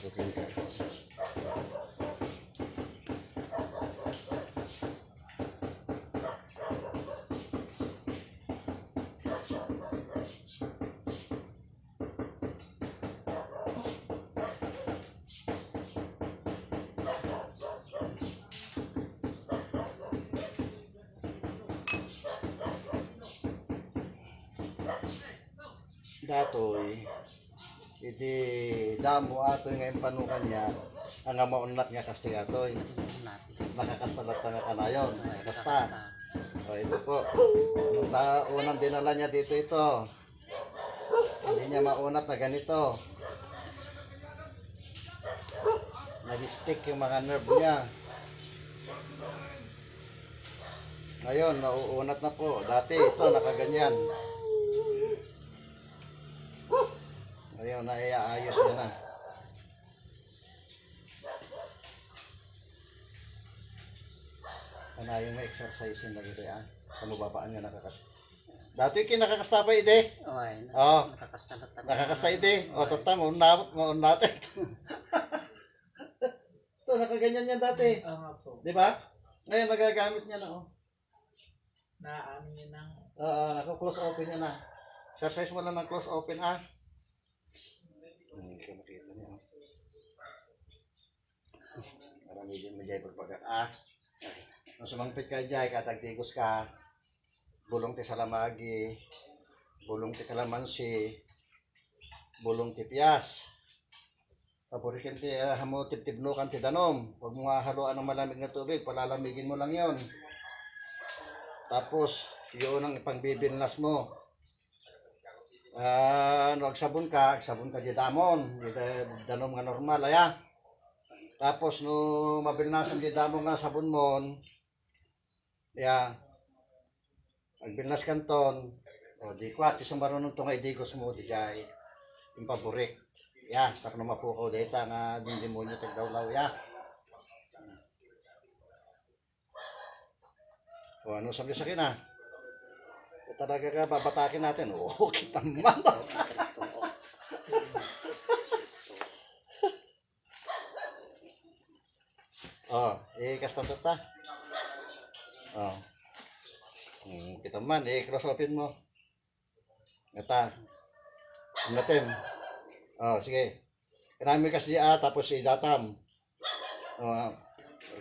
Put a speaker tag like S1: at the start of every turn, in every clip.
S1: Cooking ka. Datoy, iti damo atoy ngayon panukan niya, ang maunlat nga kasti atoy. Nakakastalat nga kanayon, nakakasta. O ito po, unang dinala niya dito ito. Hindi niya maunat na ganito. Nag-stick yung mga nerve niya. Ngayon, nauunat na po. Dati ito, nakaganyan. Ngayon, naiayos niya na. Ano yung may exercise yung lagi kaya? Kamubabaan niya nakakas. Dati kinakakasta pa ide. Oo. Nakakasta ide. O, tata, maun natin. Ito, nakaganyan yan dati. Di ba? Ngayon, nagagamit niya na, oh.
S2: Naaano niya ng...
S1: Naka-close open niya na. Exercise mo lang ng close open, ah. Hindi ka makita niya, oh. Marami din medyo pagpagat, ah. Nung sumangpit ka dyan, katagtigos ka, bulong ti salamagi, bulong ti kalamansi, bulong ti piyas. Paborikin ti hamo tibtibnukan ti danom. Huwag mo haluan ng malamig na tubig, palalamigin mo lang yon. Tapos, yun ang ipangbibilnas mo. Agsabon ka di damon, di danom nga normal, aya. Tapos, no mabilnasan di damon nga sabon mo, ya, agbilnas kanton, o di kwa, tisong marunong ito nga idigos mo, di jay, yung paborik. Ya, tapos na mapukaw dita nga dindemonyo tagdawlaw, ya. O ano sabi sa akin, ah? Talaga ka, babatakin natin. Oo, kita man. Kasta ta. Kita man, cross open mo. Ito. Natin. Sige. Karami kasi tapos idatam.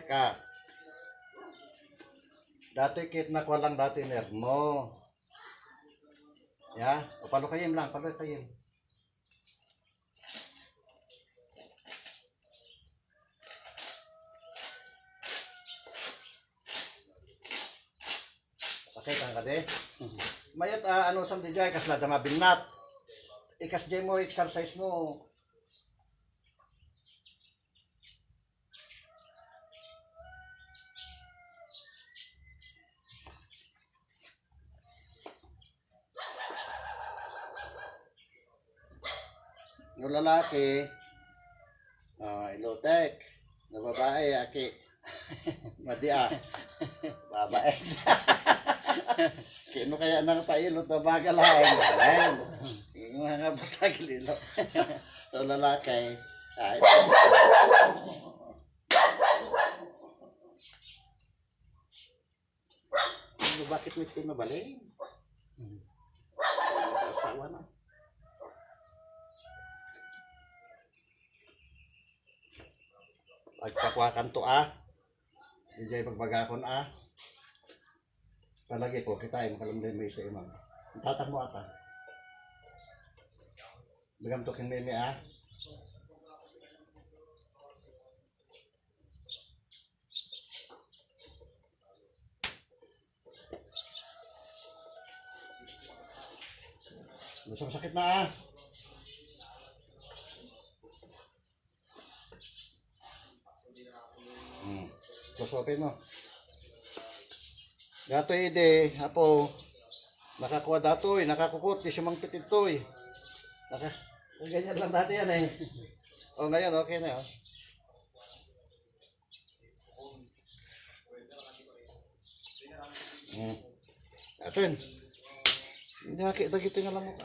S1: Ka. Dati kit na ko lang dati nerve mo. Ya, palo kayim lang, palo kayim. Sakit ang kade. Mayat ano sam di jay kas lada mabinat. Ikas jay mo exercise mo. Yung lalaki, ilotek. Na babae, aki. Madia. Babae. Kino kaya nang pailot na bagalain. Yung mga basta gililo. Yung lalaki, bakit may tinabalin? Asawa na. Pagpakwakan to, Hindi pagbagakon, Palagi po kita ay makalamday mo isa imang. Tatak mo ata. Bagam to kinmimi, Gusto sakit na, Kusopin mo. Dato ide, apo, nakakuha dato nakakukot, di sumang pitit to ganyan lang dati yan ngayon okay na Atin. Nakita kita nga lamok.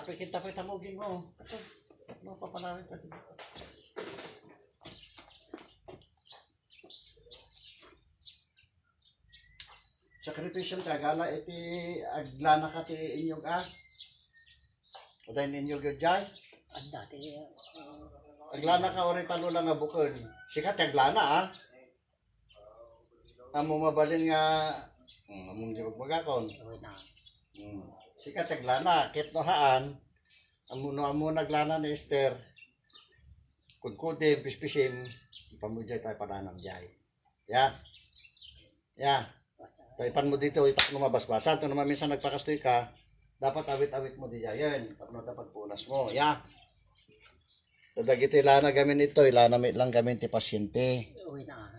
S1: Tapos kita pa itamugin mo. Ito. Ano papanawin pa dito? Sakripisyon ka, gala iti aglana ka ti inyog Uday ninyog yun dyan.
S2: Ang dati,
S1: Aglana ka orin talo lang nga bukod. Sikat aglana Amo mabalin nga, among di magmagakon.
S2: uwi na.
S1: Sikat aglana, kit no haan. Amo naglana ni Esther. Kudkudim, pispisim. Pamudjay tayo pananam jay. Ya. Taipan mo dito, itak mo mabasbasan. Ito naman minsan nagpakastoy ka, dapat awit-awit mo di yan. Tapos dapat punas mo. Ya. Dagiti ilana gamin ito, ilana lang gamin ti pasyente.
S2: Uwi na.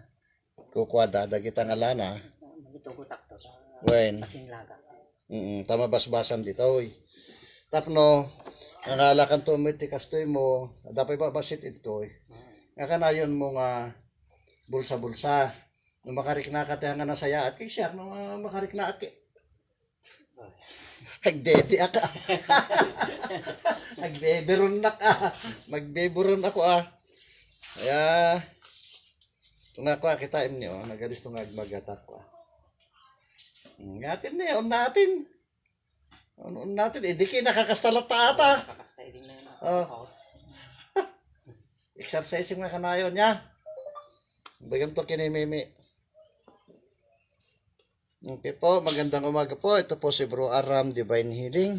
S1: Kukwada, dagita nga lana.
S2: Magitugutak to sa
S1: Wen.
S2: Pasinglaga.
S1: Tama basbasan dito. Tapos no, nangalakan to mo ti kastoy mo, dapat babasit ito. Nga kanayon mo nga bulsa-bulsa. Nung makarikna ka tayo nga nasaya at kay siya, nung makarikna at kay... Nagdede ka. Nagbeberon na ka. Magbeberon ako Kaya... Ito nga ko kita niyo, nagalis ito nga magatak ko Ngatin na yun, natin. Natin, di kayo nakakastalata ata.
S2: Kakastay din na yun.
S1: Oh. Exercising na kanayon niya. Bagam to kinimimi. Okay po, magandang umaga po. Ito po si Bro Aram Divine Healing.